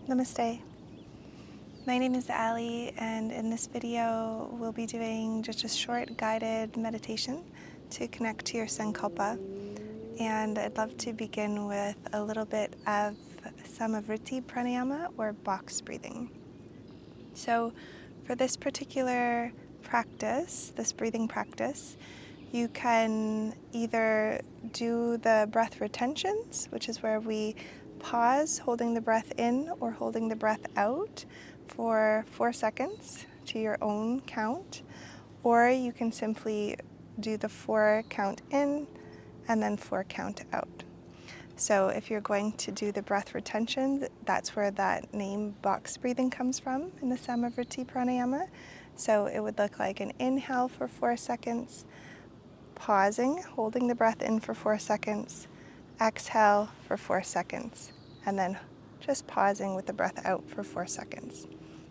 Namaste. My name is Ally, and in this video we'll be doing just a short guided meditation to connect to your Sankalpa. And I'd love to begin with a little bit of vritti pranayama, or box breathing. So for this particular practice, this breathing practice, you can either do the breath retentions, which is where we pause holding the breath in or holding the breath out for 4 seconds to your own count, or you can simply do the 4 count in and then 4 count out. So if you're going to do the breath retention, that's where that name box breathing comes from in the vritti pranayama. So it would look like an inhale for 4 seconds, pausing, holding the breath in for 4 seconds, exhale for 4 seconds, and then just pausing with the breath out for 4 seconds.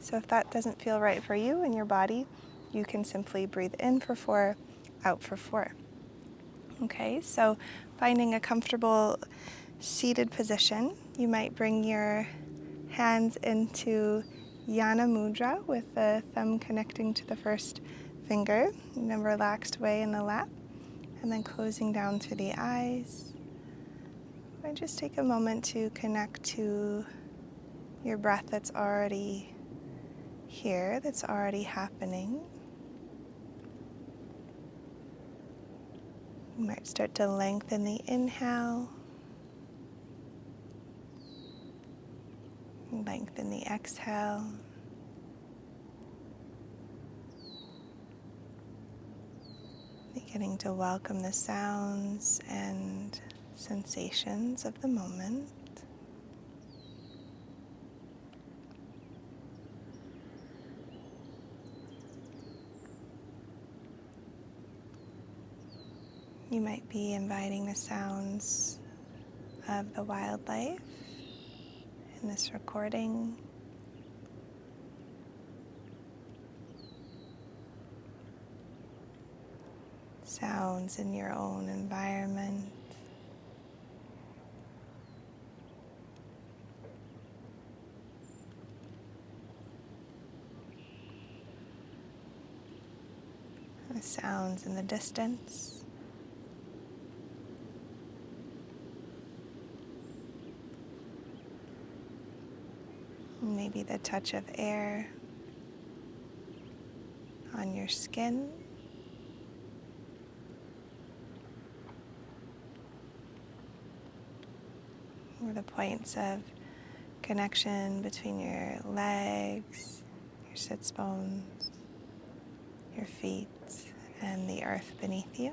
So if that doesn't feel right for you and your body, you can simply breathe in for 4, out for 4. Okay, so finding a comfortable seated position, you might bring your hands into Yana Mudra with the thumb connecting to the first finger in a relaxed way in the lap, and then closing down through the eyes. And just take a moment to connect to your breath that's already here, that's already happening. You might start to lengthen the inhale, lengthen the exhale. Beginning to welcome the sounds and sensations of the moment. You might be inviting the sounds of the wildlife in this recording. Sounds in your own environment. The sounds in the distance. Maybe the touch of air on your skin. Or the points of connection between your legs, your sits bones, your feet, and the earth beneath you.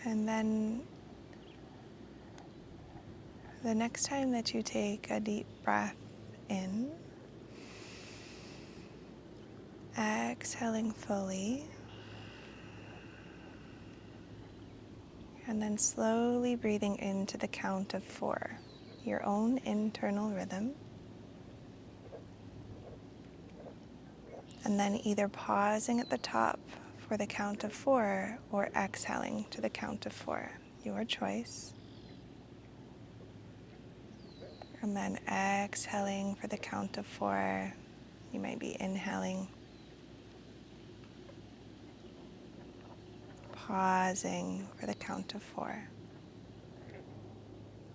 And then the next time that you take a deep breath in, exhaling fully, and then slowly breathing into the count of 4, your own internal rhythm. And then either pausing at the top for the count of 4 or exhaling to the count of 4, your choice. And then exhaling for the count of 4. You might be inhaling, pausing for the count of 4.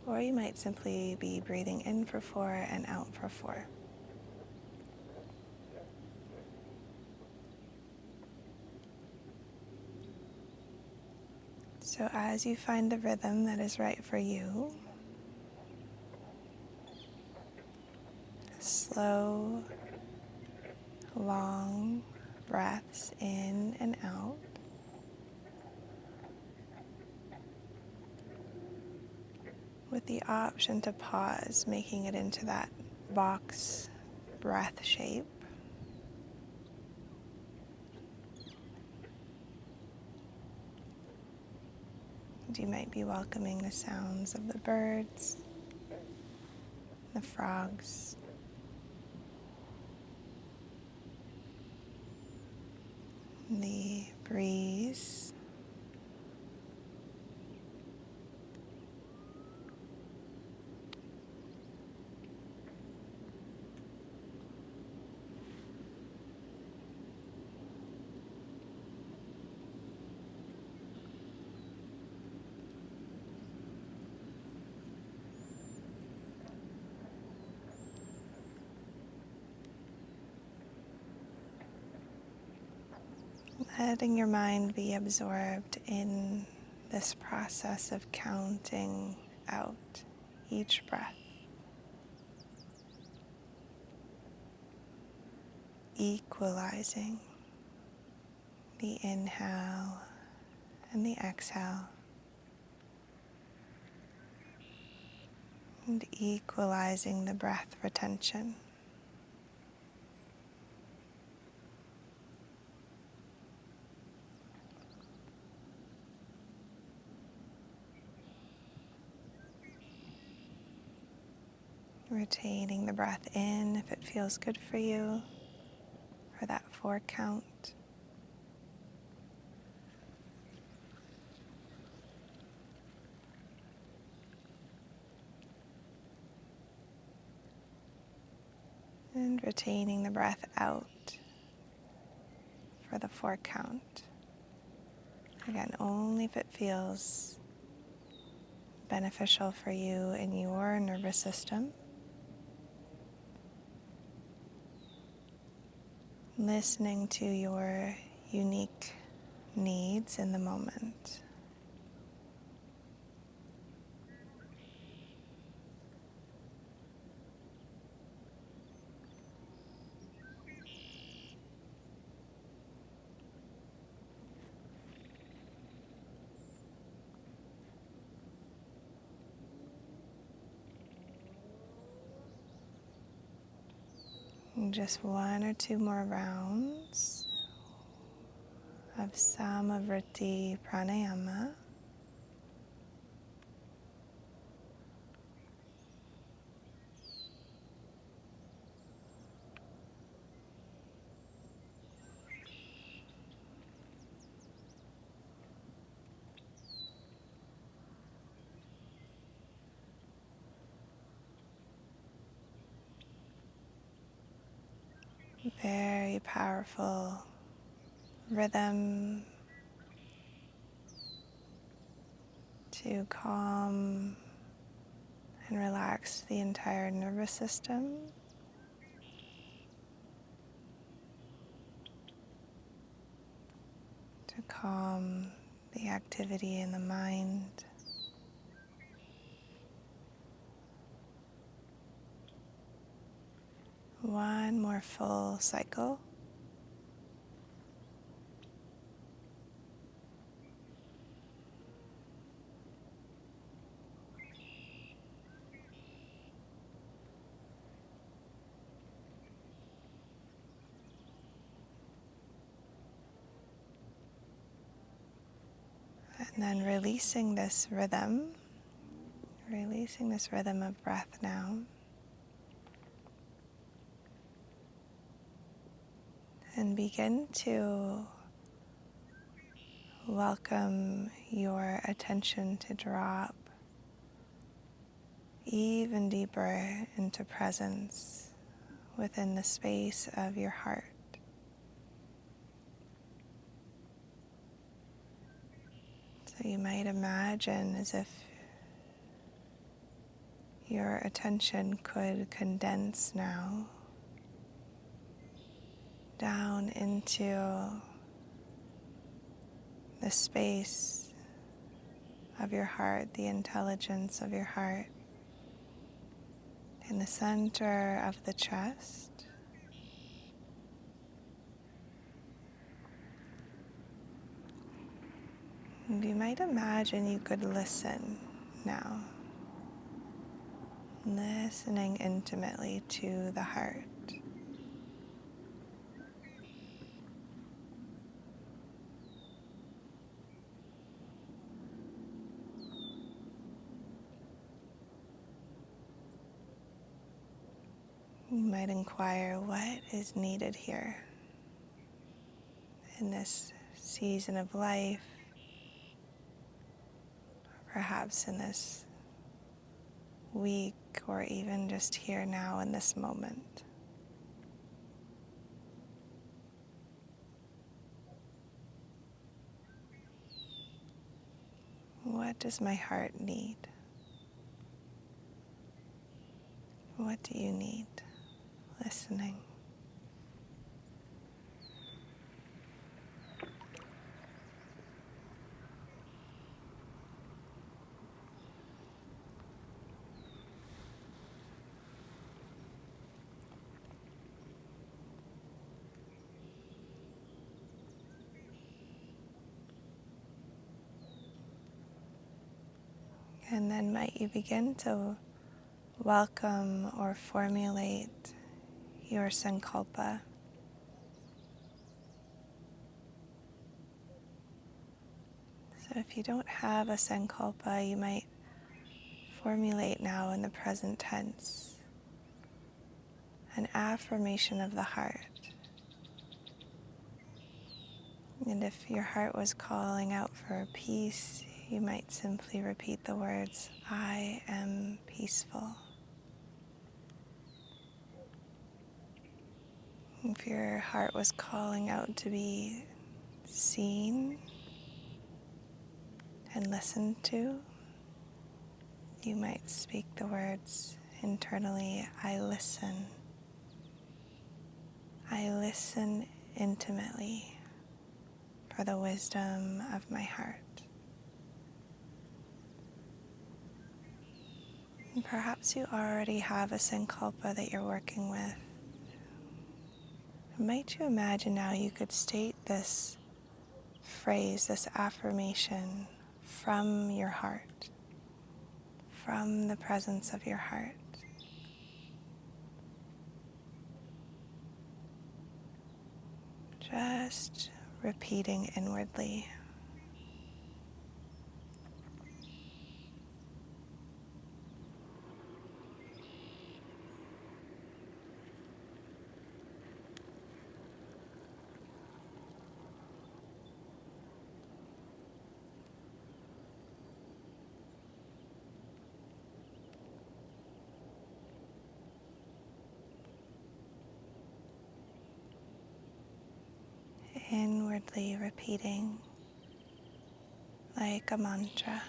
Or you might simply be breathing in for 4 and out for 4. So as you find the rhythm that is right for you, slow, long breaths in and out. With the option to pause, making it into that box breath shape. And you might be welcoming the sounds of the birds, the frogs, the breeze. Letting your mind be absorbed in this process of counting out each breath, equalizing the inhale and the exhale, and equalizing the breath retention. Retaining the breath in if it feels good for you, for that 4 count. And retaining the breath out for the 4 count. Again, only if it feels beneficial for you in your nervous system. Listening to your unique needs in the moment. And just 1 or 2 more rounds of vritti pranayama. Very powerful rhythm to calm and relax the entire nervous system. To calm the activity in the mind. One more full cycle. And then releasing this rhythm of breath now. And begin to welcome your attention to drop even deeper into presence within the space of your heart. So you might imagine as if your attention could condense now down into the space of your heart, the intelligence of your heart, in the center of the chest. And you might imagine you could listen now, listening intimately to the heart. You might inquire, what is needed here? in this season of life, perhaps in this week, or even just here now in this moment. What does my heart need? What do you need? Listening. And then might you begin to welcome or formulate your Sankalpa. So if you don't have a Sankalpa, you might formulate now in the present tense an affirmation of the heart. And if your heart was calling out for peace, you might simply repeat the words, I am peaceful. If your heart was calling out to be seen and listened to, you might speak the words internally, I listen. I listen intimately for the wisdom of my heart. And perhaps you already have a Sankalpa that you're working with. Might you imagine now you could state this phrase, this affirmation from your heart, from the presence of your heart. Just repeating inwardly. Inwardly repeating like a mantra.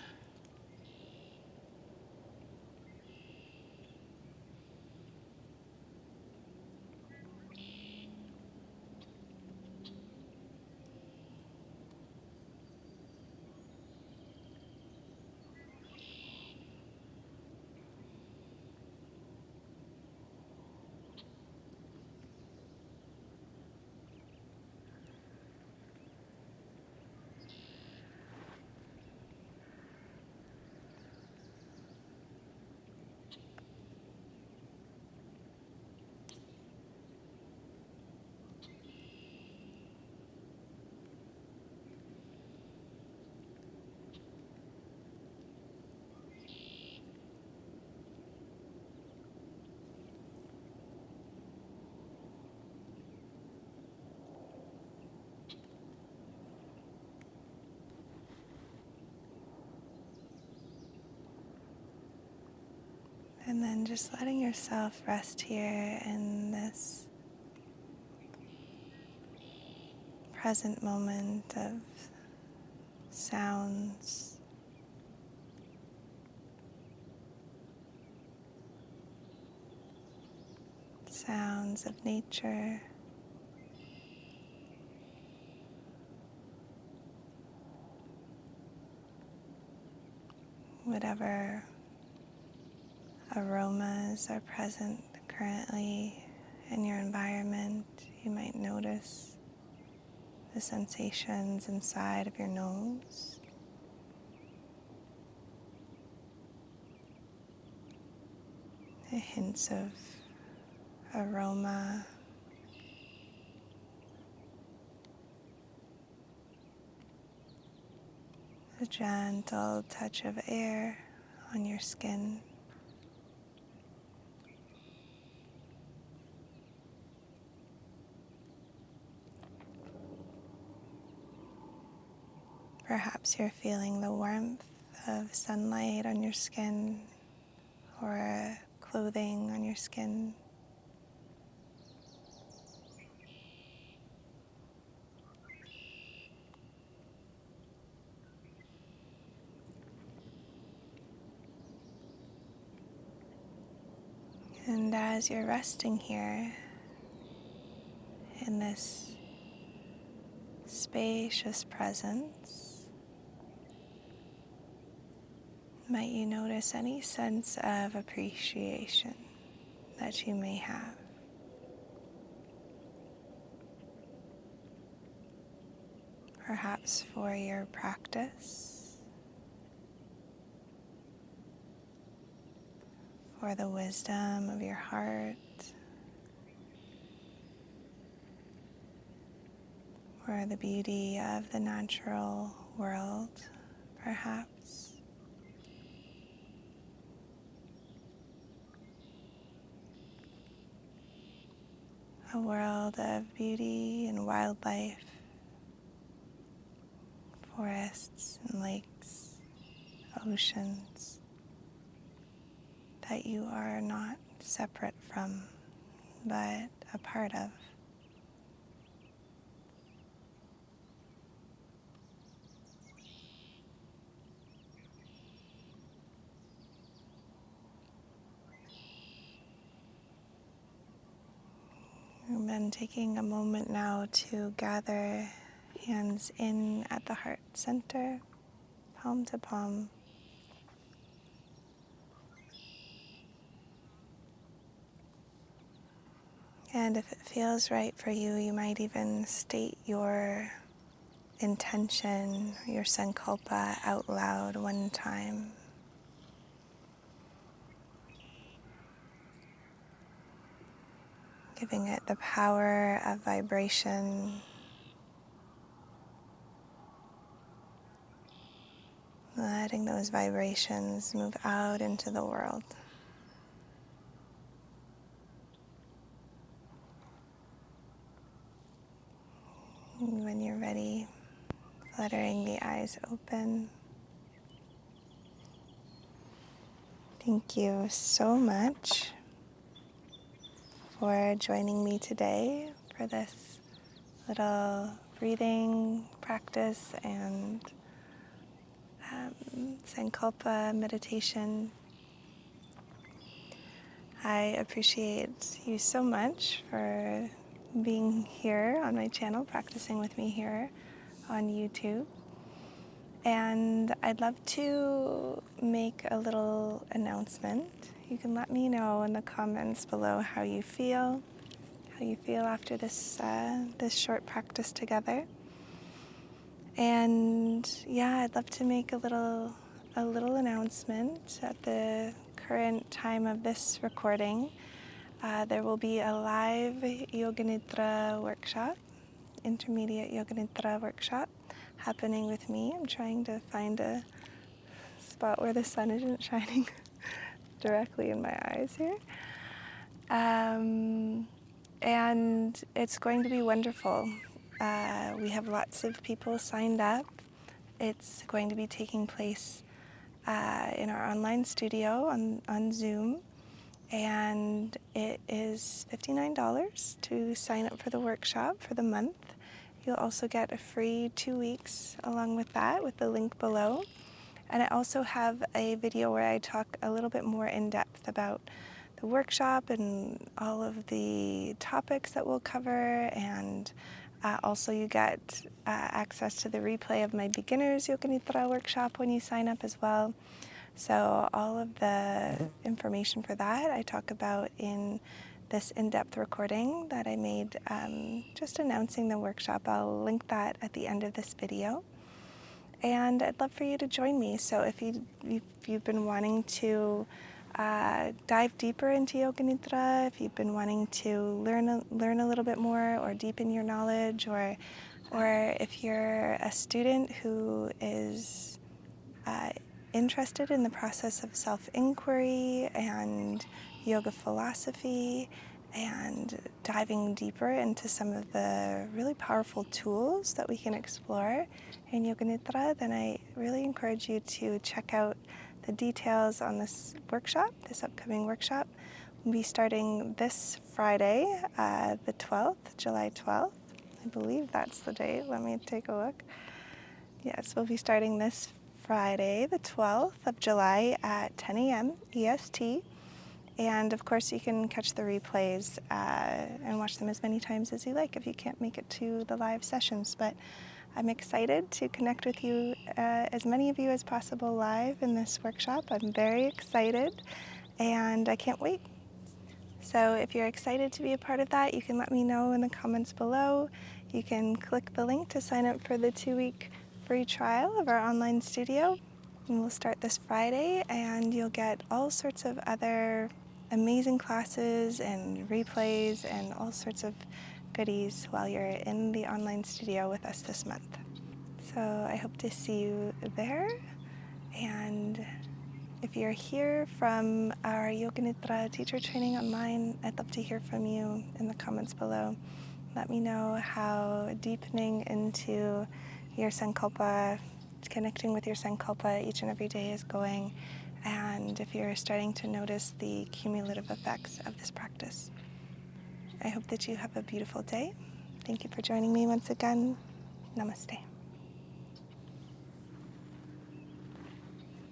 And then just letting yourself rest here in this present moment of sounds, sounds of nature, whatever aromas are present currently in your environment. You might notice the sensations inside of your nose. The hints of aroma. A gentle touch of air on your skin. Perhaps you're feeling the warmth of sunlight on your skin or clothing on your skin. And as you're resting here in this spacious presence, might you notice any sense of appreciation that you may have? Perhaps for your practice, for the wisdom of your heart, or the beauty of the natural world, perhaps. A world of beauty and wildlife, forests and lakes, oceans, that you are not separate from, but a part of. And then taking a moment now to gather hands in at the heart center, palm to palm. And if it feels right for you, you might even state your intention, your Sankalpa out loud one time. Giving it the power of vibration. Letting those vibrations move out into the world. And when you're ready, fluttering the eyes open. Thank you so much for joining me today for this little breathing practice and Sankalpa meditation. I appreciate you so much for being here on my channel, practicing with me here on YouTube. And I'd love to make a little announcement. You can let me know in the comments below how you feel after this this short practice together. And yeah, I'd love to make a little announcement. At the current time of this recording, there will be a live Yoga Nidra workshop, intermediate Yoga Nidra workshop, happening with me. I'm trying to find a spot where the sun isn't shining directly in my eyes here. And it's going to be wonderful. We have lots of people signed up. It's going to be taking place in our online studio on Zoom. And it is $59 to sign up for the workshop for the month. You'll also get a free 2 weeks along with that, with the link below. And I also have a video where I talk a little bit more in depth about the workshop and all of the topics that we'll cover. And also you get access to the replay of my Beginners Yoga Nidra workshop when you sign up as well. So all of the information for that I talk about in this in-depth recording that I made just announcing the workshop. I'll link that at the end of this video. And I'd love for you to join me. So if you've been wanting to dive deeper into Yoga Nidra, if you've been wanting to learn a little bit more or deepen your knowledge, or if you're a student who is interested in the process of self-inquiry and yoga philosophy and diving deeper into some of the really powerful tools that we can explore in Yoga Nidra, then I really encourage you to check out the details on this workshop, this upcoming workshop. We'll be starting this Friday, the 12th, July 12th. I believe that's the date. Let me take a look. Yes, we'll be starting this Friday, the 12th of July at 10 a.m. EST. And of course, you can catch the replays and watch them as many times as you like if you can't make it to the live sessions. But I'm excited to connect with you, as many of you as possible, live in this workshop. I'm very excited, and I can't wait. So if you're excited to be a part of that, you can let me know in the comments below. You can click the link to sign up for the 2-week free trial of our online studio. And we'll start this Friday, and you'll get all sorts of other amazing classes and replays and all sorts of goodies while you're in the online studio with us this month. So I hope to see you there. And if you're here from our Yoga Nidra teacher training online, I'd love to hear from you in the comments below. Let me know how deepening into your Sankalpa, connecting with your Sankalpa each and every day is going, and if you're starting to notice the cumulative effects of this practice. I hope that you have a beautiful day. Thank you for joining me once again. Namaste.